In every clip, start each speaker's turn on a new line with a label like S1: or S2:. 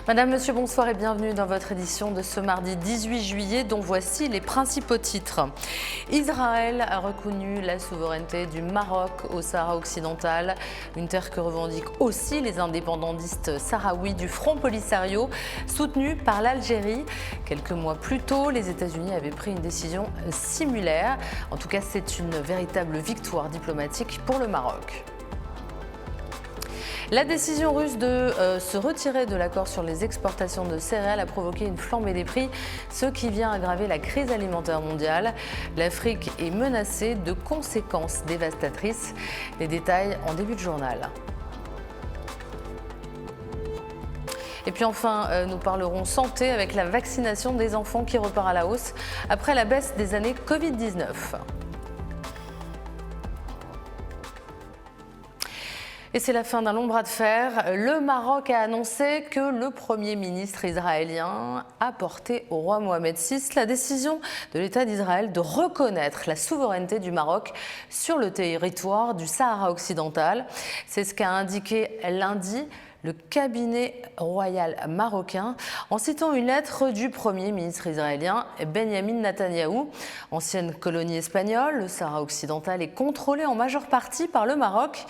S1: Madame, Monsieur, bonsoir et bienvenue dans votre édition de ce mardi 18 juillet dont voici les principaux titres. Israël a reconnu la souveraineté du Maroc au Sahara occidental, une terre que revendiquent aussi les indépendantistes sahraouis du Front Polisario, soutenus par l'Algérie. Quelques mois plus tôt, les États-Unis avaient pris une décision similaire. En tout cas, c'est une véritable victoire diplomatique pour le Maroc. La décision russe de se retirer de l'accord sur les exportations de céréales a provoqué une flambée des prix, ce qui vient aggraver la crise alimentaire mondiale. L'Afrique est menacée de conséquences dévastatrices. Les détails en début de journal. Et puis enfin, nous parlerons santé avec la vaccination des enfants qui repart à la hausse après la baisse des années Covid-19. Et c'est la fin d'un long bras de fer. Le Maroc a annoncé que le Premier ministre israélien a porté au roi Mohamed VI la décision de l'État d'Israël de reconnaître la souveraineté du Maroc sur le territoire du Sahara occidental. C'est ce qu'a indiqué lundi le cabinet royal marocain en citant une lettre du Premier ministre israélien Benyamin Netanyahou. Ancienne colonie espagnole, le Sahara occidental est contrôlé en majeure partie par le Maroc,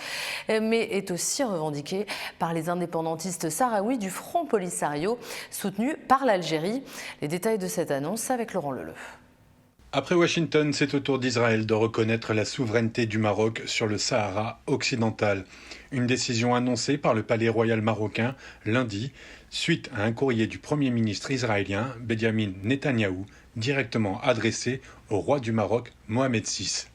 S1: mais est aussi revendiqué par les indépendantistes sahraouis du Front Polisario, soutenus par l'Algérie. Les détails de cette annonce avec Laurent Leleu.
S2: Après Washington, c'est au tour d'Israël de reconnaître la souveraineté du Maroc sur le Sahara occidental. Une décision annoncée par le palais royal marocain lundi, suite à un courrier du Premier ministre israélien Benyamin Netanyahou, directement adressé au roi du Maroc Mohamed VI.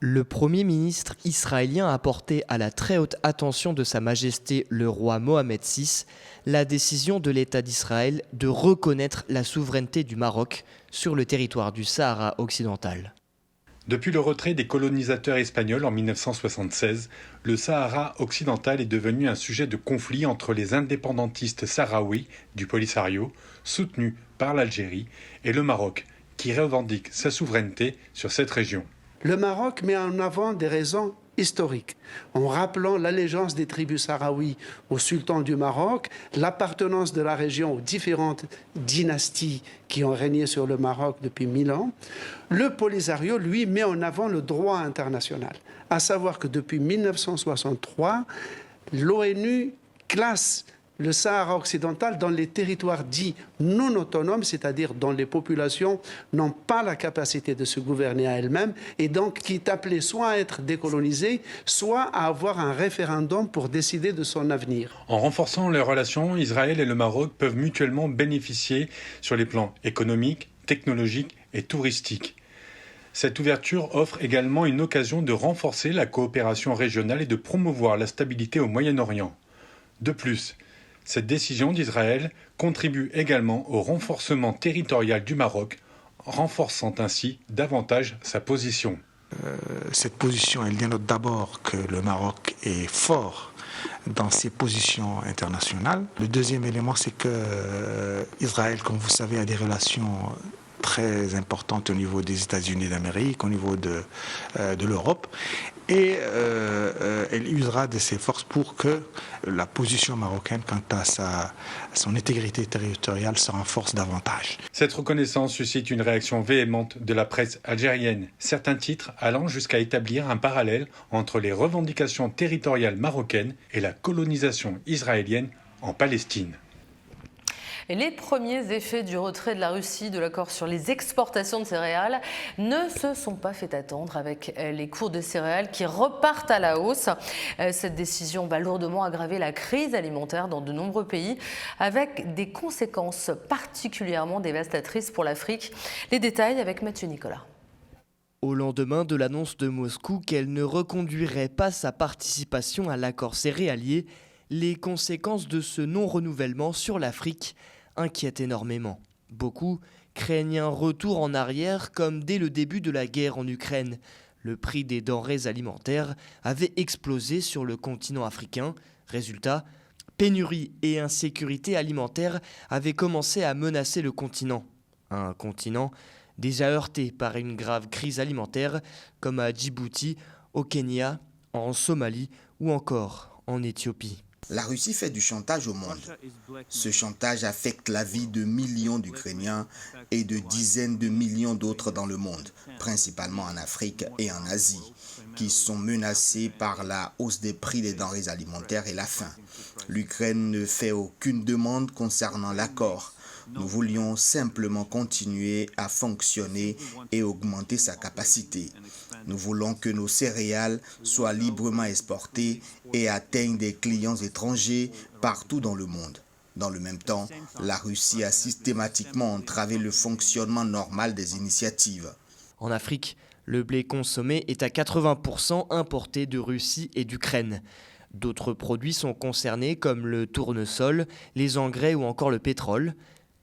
S3: Le Premier ministre israélien a porté à la très haute attention de Sa Majesté le roi Mohamed VI la décision de l'État d'Israël de reconnaître la souveraineté du Maroc sur le territoire du Sahara occidental.
S2: Depuis le retrait des colonisateurs espagnols en 1976, le Sahara occidental est devenu un sujet de conflit entre les indépendantistes sahraouis du Polisario, soutenus par l'Algérie, et le Maroc, qui revendique sa souveraineté sur cette région.
S4: Le Maroc met en avant des raisons historiques, en rappelant l'allégeance des tribus sahraouis au sultan du Maroc, l'appartenance de la région aux différentes dynasties qui ont régné sur le Maroc depuis 1000 ans. Le Polisario, lui, met en avant le droit international, à savoir que depuis 1963, l'ONU classe le Sahara occidental dans les territoires dits non autonomes, c'est-à-dire dont les populations n'ont pas la capacité de se gouverner à elles-mêmes et donc qui est appelé soit à être décolonisé, soit à avoir un référendum pour décider de son avenir.
S2: En renforçant leurs relations, Israël et le Maroc peuvent mutuellement bénéficier sur les plans économiques, technologiques et touristiques. Cette ouverture offre également une occasion de renforcer la coopération régionale et de promouvoir la stabilité au Moyen-Orient. De plus, cette décision d'Israël contribue également au renforcement territorial du Maroc, renforçant ainsi davantage sa position.
S5: Cette position, elle dénote d'abord que le Maroc est fort dans ses positions internationales. Le deuxième élément, c'est que Israël, comme vous savez, a des relations très importantes au niveau des États-Unis d'Amérique, au niveau de l'Europe. Et elle usera de ses forces pour que la position marocaine quant à son intégrité territoriale se renforce davantage.
S2: Cette reconnaissance suscite une réaction véhémente de la presse algérienne, certains titres allant jusqu'à établir un parallèle entre les revendications territoriales marocaines et la colonisation israélienne en Palestine.
S1: Et les premiers effets du retrait de la Russie de l'accord sur les exportations de céréales ne se sont pas fait attendre avec les cours de céréales qui repartent à la hausse. Cette décision va lourdement aggraver la crise alimentaire dans de nombreux pays avec des conséquences particulièrement dévastatrices pour l'Afrique. Les détails avec Mathieu Nicolas.
S3: Au lendemain de l'annonce de Moscou qu'elle ne reconduirait pas sa participation à l'accord céréalier, les conséquences de ce non-renouvellement sur l'Afrique inquiètent énormément. Beaucoup craignent un retour en arrière comme dès le début de la guerre en Ukraine. Le prix des denrées alimentaires avait explosé sur le continent africain. Résultat, pénurie et insécurité alimentaire avaient commencé à menacer le continent. Un continent déjà heurté par une grave crise alimentaire comme à Djibouti, au Kenya, en Somalie ou encore en Éthiopie.
S6: La Russie fait du chantage au monde. Ce chantage affecte la vie de millions d'Ukrainiens et de dizaines de millions d'autres dans le monde, principalement en Afrique et en Asie, qui sont menacés par la hausse des prix des denrées alimentaires et la faim. L'Ukraine ne fait aucune demande concernant l'accord. Nous voulions simplement continuer à fonctionner et augmenter sa capacité. Nous voulons que nos céréales soient librement exportées et atteignent des clients étrangers partout dans le monde. Dans le même temps, la Russie a systématiquement entravé le fonctionnement normal des initiatives.
S3: En Afrique, le blé consommé est à 80% importé de Russie et d'Ukraine. D'autres produits sont concernés comme le tournesol, les engrais ou encore le pétrole.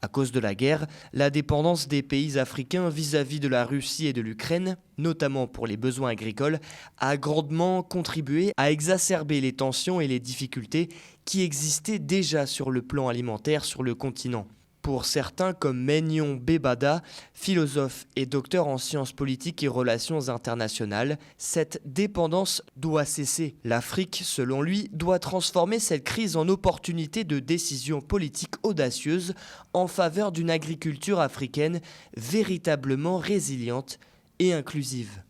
S3: À cause de la guerre, la dépendance des pays africains vis-à-vis de la Russie et de l'Ukraine, notamment pour les besoins agricoles, a grandement contribué à exacerber les tensions et les difficultés qui existaient déjà sur le plan alimentaire sur le continent. Pour certains comme Menyon Bebada, philosophe et docteur en sciences politiques et relations internationales, cette dépendance doit cesser. L'Afrique, selon lui, doit transformer cette crise en opportunité de décision politique audacieuse en faveur d'une agriculture africaine véritablement résiliente et inclusive.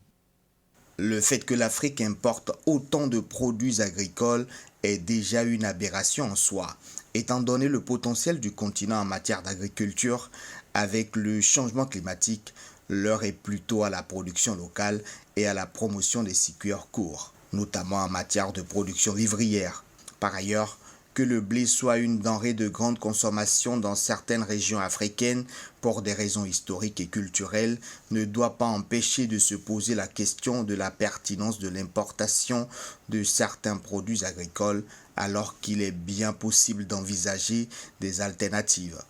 S6: Le fait que l'Afrique importe autant de produits agricoles est déjà une aberration en soi. Étant donné le potentiel du continent en matière d'agriculture, avec le changement climatique, l'heure est plutôt à la production locale et à la promotion des circuits courts, notamment en matière de production vivrière. Par ailleurs, que le blé soit une denrée de grande consommation dans certaines régions africaines pour des raisons historiques et culturelles ne doit pas empêcher de se poser la question de la pertinence de l'importation de certains produits agricoles alors qu'il est bien possible d'envisager des alternatives.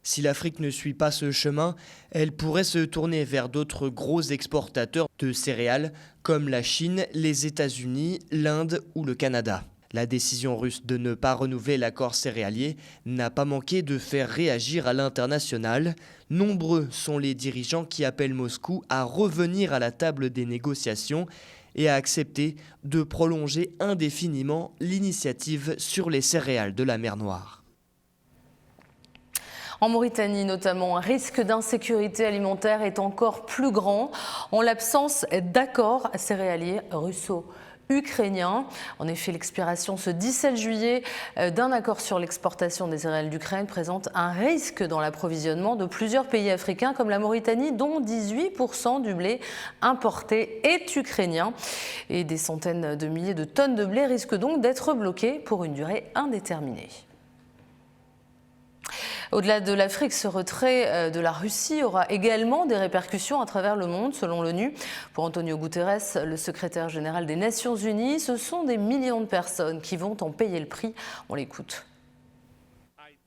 S3: Si l'Afrique ne suit pas ce chemin, elle pourrait se tourner vers d'autres gros exportateurs de céréales comme la Chine, les États-Unis, l'Inde ou le Canada. La décision russe de ne pas renouveler l'accord céréalier n'a pas manqué de faire réagir à l'international. Nombreux sont les dirigeants qui appellent Moscou à revenir à la table des négociations et à accepter de prolonger indéfiniment l'initiative sur les céréales de la mer Noire.
S1: En Mauritanie notamment, un risque d'insécurité alimentaire est encore plus grand en l'absence d'accord céréalier russo-ukrainien. En effet, l'expiration ce 17 juillet d'un accord sur l'exportation des céréales d'Ukraine présente un risque dans l'approvisionnement de plusieurs pays africains comme la Mauritanie, dont 18% du blé importé est ukrainien. Et des centaines de milliers de tonnes de blé risquent donc d'être bloquées pour une durée indéterminée. Au-delà de l'Afrique, ce retrait de la Russie aura également des répercussions à travers le monde, selon l'ONU. Pour Antonio Guterres, le secrétaire général des Nations Unies, ce sont des millions de personnes qui vont en payer le prix. On l'écoute.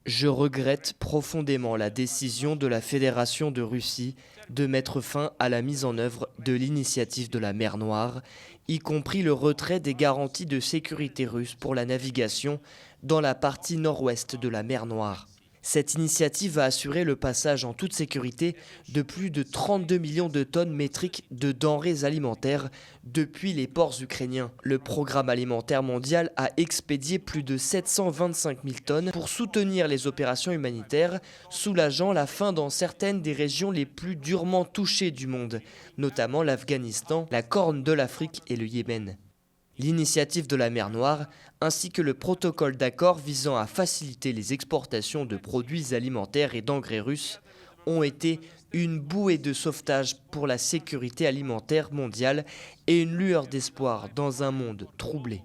S3: Je regrette profondément la décision de la Fédération de Russie de mettre fin à la mise en œuvre de l'initiative de la mer Noire, y compris le retrait des garanties de sécurité russes pour la navigation dans la partie nord-ouest de la mer Noire. Cette initiative va assurer le passage en toute sécurité de plus de 32 millions de tonnes métriques de denrées alimentaires depuis les ports ukrainiens. Le programme alimentaire mondial a expédié plus de 725 000 tonnes pour soutenir les opérations humanitaires, soulageant la faim dans certaines des régions les plus durement touchées du monde, notamment l'Afghanistan, la Corne de l'Afrique et le Yémen. L'initiative de la mer Noire, ainsi que le protocole d'accord visant à faciliter les exportations de produits alimentaires et d'engrais russes, ont été une bouée de sauvetage pour la sécurité alimentaire mondiale et une lueur d'espoir dans un monde troublé.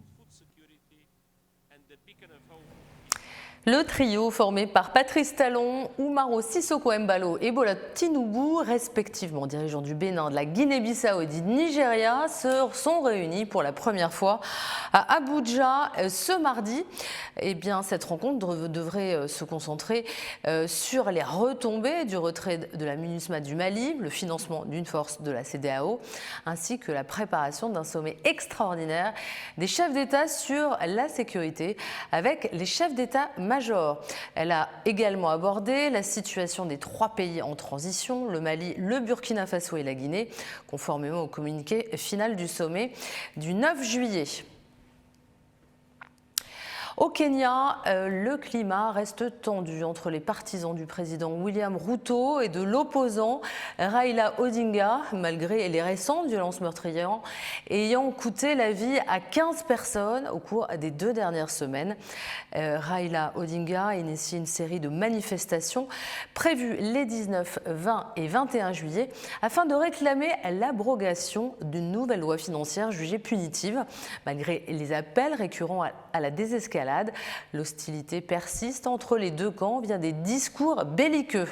S1: Le trio formé par Patrice Talon, Umaro Sissoko Embalo et Bola Tinubu, respectivement dirigeants du Bénin, de la Guinée-Bissau et du Nigeria, se sont réunis pour la première fois à Abuja ce mardi. Eh bien, cette rencontre devrait se concentrer sur les retombées du retrait de la MINUSMA du Mali, le financement d'une force de la CEDEAO, ainsi que la préparation d'un sommet extraordinaire des chefs d'État sur la sécurité avec les chefs d'État majeur. Elle a également abordé la situation des 3 pays en transition, le Mali, le Burkina Faso et la Guinée, conformément au communiqué final du sommet du 9 juillet. Au Kenya, le climat reste tendu entre les partisans du président William Ruto et de l'opposant Raila Odinga, malgré les récentes violences meurtrières ayant coûté la vie à 15 personnes au cours des 2 dernières semaines. Raila Odinga a initié une série de manifestations prévues les 19, 20 et 21 juillet afin de réclamer l'abrogation d'une nouvelle loi financière jugée punitive. Malgré les appels récurrents à la désescalade, l'hostilité persiste entre les deux camps via des discours belliqueux.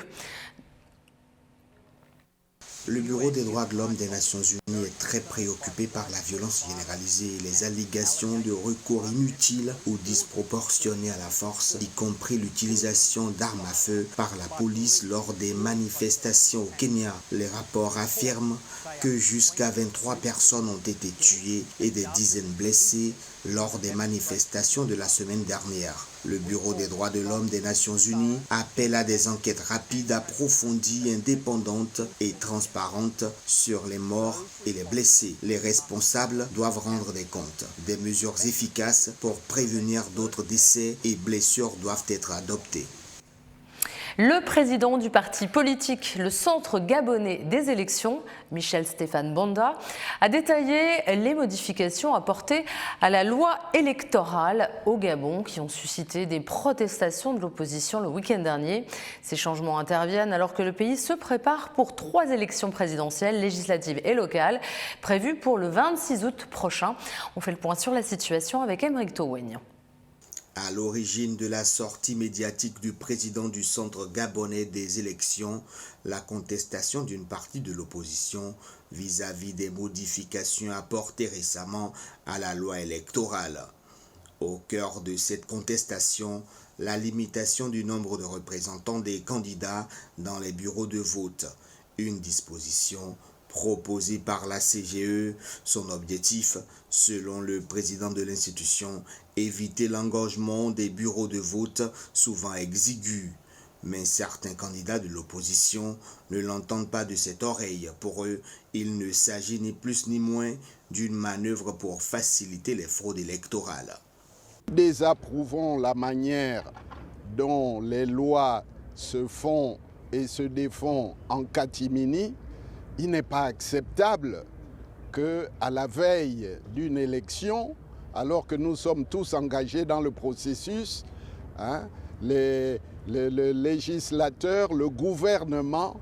S6: Le Bureau des droits de l'homme des Nations Unies est très préoccupé par la violence généralisée et les allégations de recours inutiles ou disproportionnés à la force, y compris l'utilisation d'armes à feu par la police lors des manifestations au Kenya. Les rapports affirment que jusqu'à 23 personnes ont été tuées et des dizaines blessées lors des manifestations de la semaine dernière. Le Bureau des droits de l'homme des Nations Unies appelle à des enquêtes rapides, approfondies, indépendantes et transparentes sur les morts et les blessés. Les responsables doivent rendre des comptes. Des mesures efficaces pour prévenir d'autres décès et blessures doivent être adoptées.
S1: Le président du parti politique, le Centre gabonais des élections, Michel Stéphane Banda, a détaillé les modifications apportées à la loi électorale au Gabon qui ont suscité des protestations de l'opposition le week-end dernier. Ces changements interviennent alors que le pays se prépare pour 3 élections présidentielles, législatives et locales prévues pour le 26 août prochain. On fait le point sur la situation avec Emeric Toweng.
S6: À l'origine de la sortie médiatique du président du Centre gabonais des élections, la contestation d'une partie de l'opposition vis-à-vis des modifications apportées récemment à la loi électorale. Au cœur de cette contestation, la limitation du nombre de représentants des candidats dans les bureaux de vote, une disposition proposé par la CGE. Son objectif, selon le président de l'institution, éviter l'engorgement des bureaux de vote souvent exigus. Mais certains candidats de l'opposition ne l'entendent pas de cette oreille. Pour eux, il ne s'agit ni plus ni moins d'une manœuvre pour faciliter les fraudes électorales.
S7: Désapprouvons la manière dont les lois se font et se défont en catimini. Il n'est pas acceptable qu'à la veille d'une élection, alors que nous sommes tous engagés dans le processus, le législateur, le gouvernement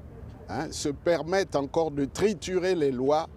S7: se permettent encore de triturer les lois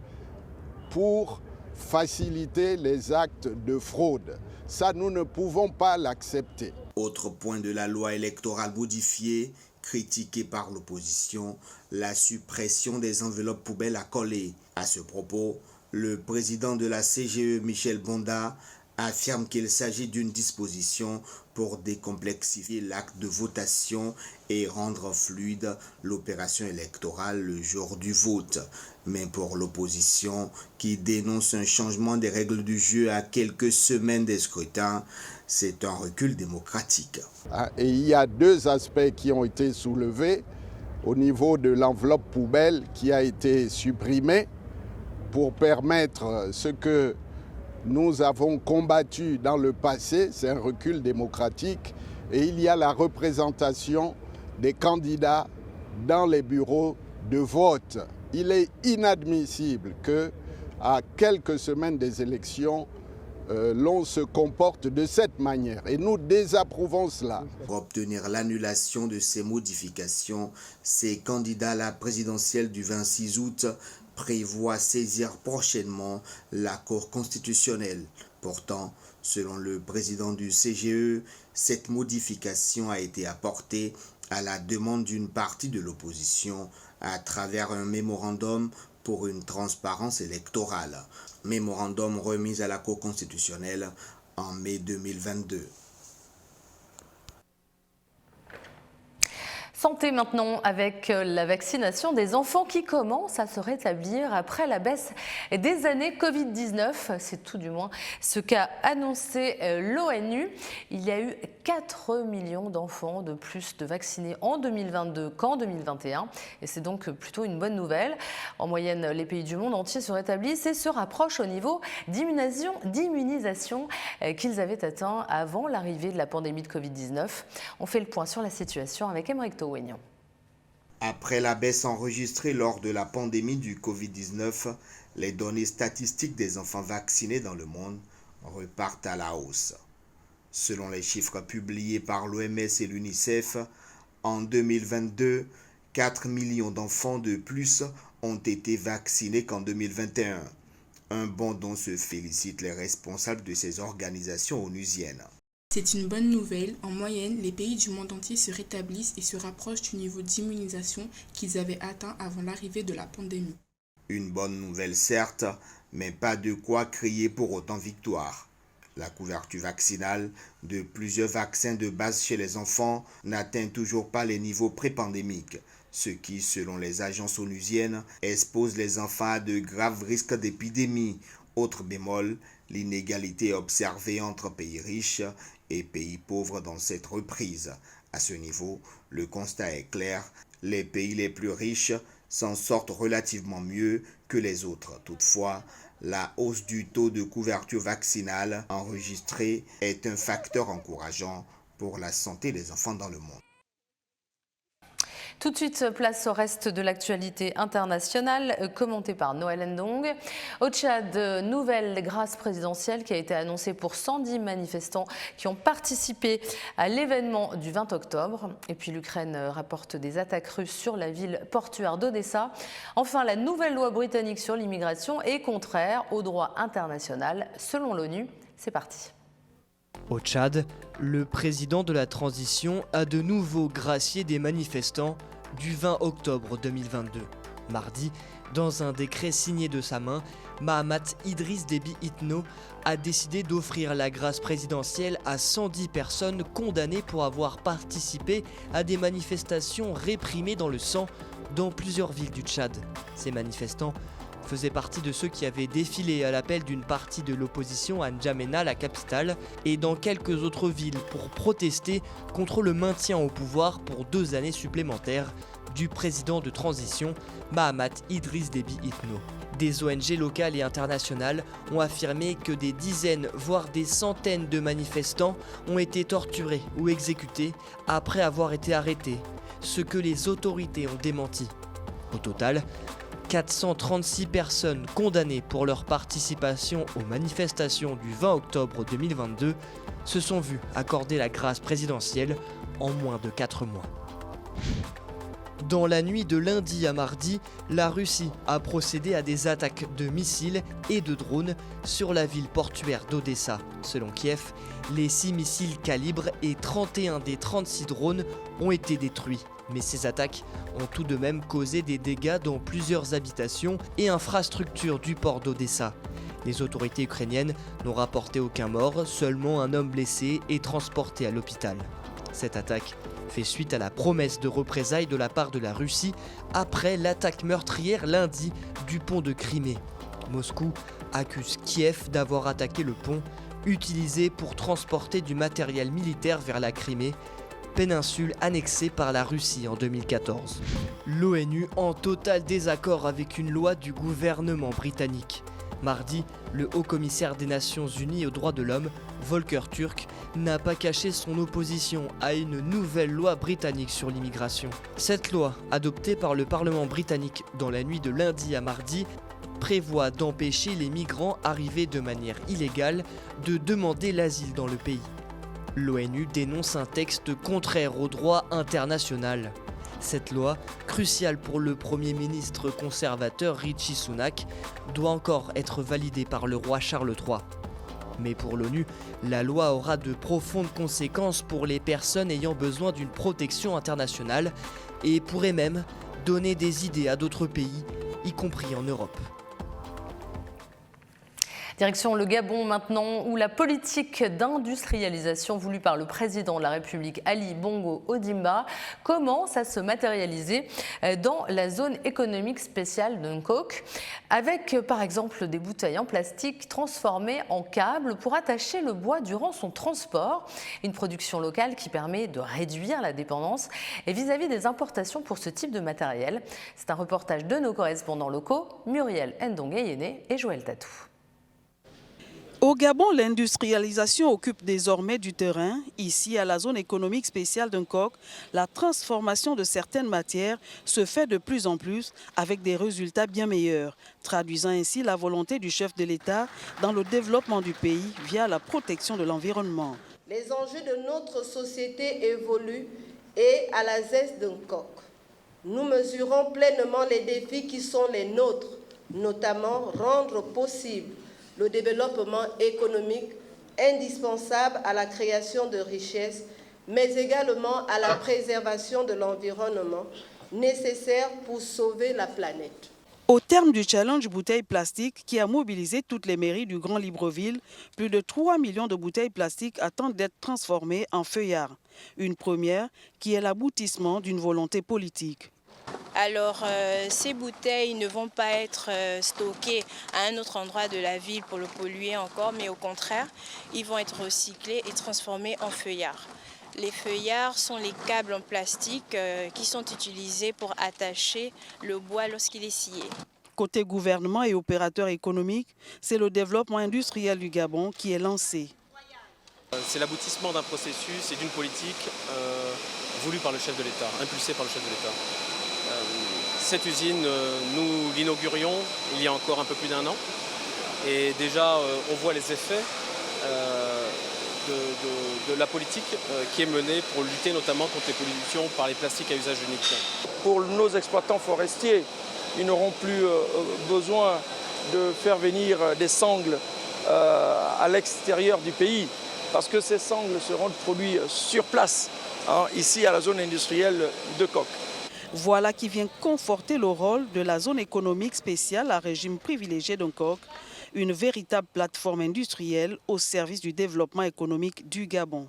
S7: pour faciliter les actes de fraude. Ça, nous ne pouvons pas l'accepter.
S6: Autre point de la loi électorale modifiée, critiquée par l'opposition, la suppression des enveloppes poubelles à coller. À ce propos, le président de la CGE, Michel Banda, affirme qu'il s'agit d'une disposition pour décomplexifier l'acte de votation et rendre fluide l'opération électorale le jour du vote. Mais pour l'opposition, qui dénonce un changement des règles du jeu à quelques semaines des scrutins, c'est un recul démocratique.
S7: Et il y a 2 aspects qui ont été soulevés au niveau de l'enveloppe poubelle qui a été supprimée pour permettre ce que nous avons combattu dans le passé, c'est un recul démocratique, et il y a la représentation des candidats dans les bureaux de vote. Il est inadmissible qu'à quelques semaines des élections, l'on se comporte de cette manière et nous désapprouvons cela.
S6: Pour obtenir l'annulation de ces modifications, ces candidats à la présidentielle du 26 août prévoient saisir prochainement la Cour constitutionnelle. Pourtant, selon le président du CGE, cette modification a été apportée à la demande d'une partie de l'opposition à travers un mémorandum pour une transparence électorale. Mémorandum remis à la Cour constitutionnelle en mai 2022.
S1: Santé maintenant avec la vaccination des enfants qui commence à se rétablir après la baisse des années Covid-19. C'est tout du moins ce qu'a annoncé l'ONU. Il y a eu 4 millions d'enfants de plus de vaccinés en 2022 qu'en 2021. Et c'est donc plutôt une bonne nouvelle. En moyenne, les pays du monde entier se rétablissent et se rapprochent au niveau d'immunisation qu'ils avaient atteint avant l'arrivée de la pandémie de Covid-19. On fait le point sur la situation avec Aymeric Tauegnan.
S6: Après la baisse enregistrée lors de la pandémie du Covid-19, les données statistiques des enfants vaccinés dans le monde repartent à la hausse. Selon les chiffres publiés par l'OMS et l'UNICEF, en 2022, 4 millions d'enfants de plus ont été vaccinés qu'en 2021. Un bond dont se félicitent les responsables de ces organisations onusiennes.
S8: C'est une bonne nouvelle. En moyenne, les pays du monde entier se rétablissent et se rapprochent du niveau d'immunisation qu'ils avaient atteint avant l'arrivée de la pandémie.
S6: Une bonne nouvelle certes, mais pas de quoi crier pour autant victoire. La couverture vaccinale de plusieurs vaccins de base chez les enfants n'atteint toujours pas les niveaux pré-pandémiques, ce qui, selon les agences onusiennes, expose les enfants à de graves risques d'épidémie. Autre bémol, l'inégalité observée entre pays riches et pays pauvres dans cette reprise. À ce niveau, le constat est clair, les pays les plus riches s'en sortent relativement mieux que les autres. Toutefois, la hausse du taux de couverture vaccinale enregistrée est un facteur encourageant pour la santé des enfants dans le monde.
S1: Tout de suite, place au reste de l'actualité internationale, commentée par Noël Ndong. Au Tchad, nouvelle grâce présidentielle qui a été annoncée pour 110 manifestants qui ont participé à l'événement du 20 octobre. Et puis l'Ukraine rapporte des attaques russes sur la ville portuaire d'Odessa. Enfin, la nouvelle loi britannique sur l'immigration est contraire au droit international, selon l'ONU. C'est parti.
S3: Au Tchad, le président de la transition a de nouveau gracié des manifestants du 20 octobre 2022. Mardi, dans un décret signé de sa main, Mahamat Idriss Déby Itno a décidé d'offrir la grâce présidentielle à 110 personnes condamnées pour avoir participé à des manifestations réprimées dans le sang dans plusieurs villes du Tchad. Ces manifestants faisaient partie de ceux qui avaient défilé à l'appel d'une partie de l'opposition à N'Djamena, la capitale, et dans quelques autres villes pour protester contre le maintien au pouvoir pour 2 années supplémentaires du président de transition Mahamat Idriss Déby Itno. Des ONG locales et internationales ont affirmé que des dizaines, voire des centaines de manifestants ont été torturés ou exécutés après avoir été arrêtés, ce que les autorités ont démenti. Au total, 436 personnes condamnées pour leur participation aux manifestations du 20 octobre 2022 se sont vues accorder la grâce présidentielle en moins de 4 mois. Dans la nuit de lundi à mardi, la Russie a procédé à des attaques de missiles et de drones sur la ville portuaire d'Odessa. Selon Kiev, les 6 missiles calibres et 31 des 36 drones ont été détruits. Mais ces attaques ont tout de même causé des dégâts dans plusieurs habitations et infrastructures du port d'Odessa. Les autorités ukrainiennes n'ont rapporté aucun mort, seulement un homme blessé et transporté à l'hôpital. Cette attaque fait suite à la promesse de représailles de la part de la Russie après l'attaque meurtrière lundi du pont de Crimée. Moscou accuse Kiev d'avoir attaqué le pont utilisé pour transporter du matériel militaire vers la Crimée, péninsule annexée par la Russie en 2014. L'ONU en total désaccord avec une loi du gouvernement britannique. Mardi, le haut-commissaire des Nations Unies aux droits de l'homme, Volker Turk, n'a pas caché son opposition à une nouvelle loi britannique sur l'immigration. Cette loi, adoptée par le Parlement britannique dans la nuit de lundi à mardi, prévoit d'empêcher les migrants arrivés de manière illégale de demander l'asile dans le pays. L'ONU dénonce un texte contraire au droit international. Cette loi, cruciale pour le Premier ministre conservateur Rishi Sunak, doit encore être validée par le roi Charles III. Mais pour l'ONU, la loi aura de profondes conséquences pour les personnes ayant besoin d'une protection internationale et pourrait même donner des idées à d'autres pays, y compris en Europe.
S1: Direction le Gabon maintenant, où la politique d'industrialisation voulue par le président de la République, Ali Bongo Ondimba, commence à se matérialiser dans la zone économique spéciale de Nkok, avec par exemple des bouteilles en plastique transformées en câbles pour attacher le bois durant son transport. Une production locale qui permet de réduire la dépendance et vis-à-vis des importations pour ce type de matériel. C'est un reportage de nos correspondants locaux, Muriel Ndongayene et Joël Tatou.
S9: Au Gabon, l'industrialisation occupe désormais du terrain. Ici, à la zone économique spéciale de Nkok, la transformation de certaines matières se fait de plus en plus avec des résultats bien meilleurs, traduisant ainsi la volonté du chef de l'État dans le développement du pays via la protection de l'environnement.
S10: Les enjeux de notre société évoluent et à la ZES de Nkok, nous mesurons pleinement les défis qui sont les nôtres, notamment rendre possible le développement économique indispensable à la création de richesses, mais également à la préservation de l'environnement nécessaire pour sauver la planète.
S9: Au terme du challenge bouteilles plastiques qui a mobilisé toutes les mairies du Grand Libreville, plus de 3 millions de bouteilles plastiques attendent d'être transformées en feuillards. Une première qui est l'aboutissement d'une volonté politique.
S11: Alors, ces bouteilles ne vont pas être stockées à un autre endroit de la ville pour le polluer encore, mais au contraire, ils vont être recyclés et transformés en feuillards. Les feuillards sont les câbles en plastique qui sont utilisés pour attacher le bois lorsqu'il est scié.
S9: Côté gouvernement et opérateurs économiques, c'est le développement industriel du Gabon qui est lancé.
S12: C'est l'aboutissement d'un processus et d'une politique voulue par le chef de l'État, impulsée par le chef de l'État. Cette usine, nous l'inaugurions il y a encore un peu plus d'1 an. Et déjà, on voit les effets de la politique qui est menée pour lutter notamment contre les pollutions par les plastiques à usage unique.
S13: Pour nos exploitants forestiers, ils n'auront plus besoin de faire venir des sangles à l'extérieur du pays, parce que ces sangles seront produits sur place, ici à la zone industrielle de Nkok.
S9: Voilà qui vient conforter le rôle de la zone économique spéciale à régime privilégié de Nkok, une véritable plateforme industrielle au service du développement économique du Gabon.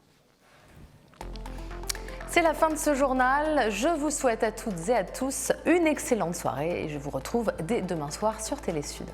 S1: C'est la fin de ce journal. Je vous souhaite à toutes et à tous une excellente soirée et je vous retrouve dès demain soir sur Télé Sud.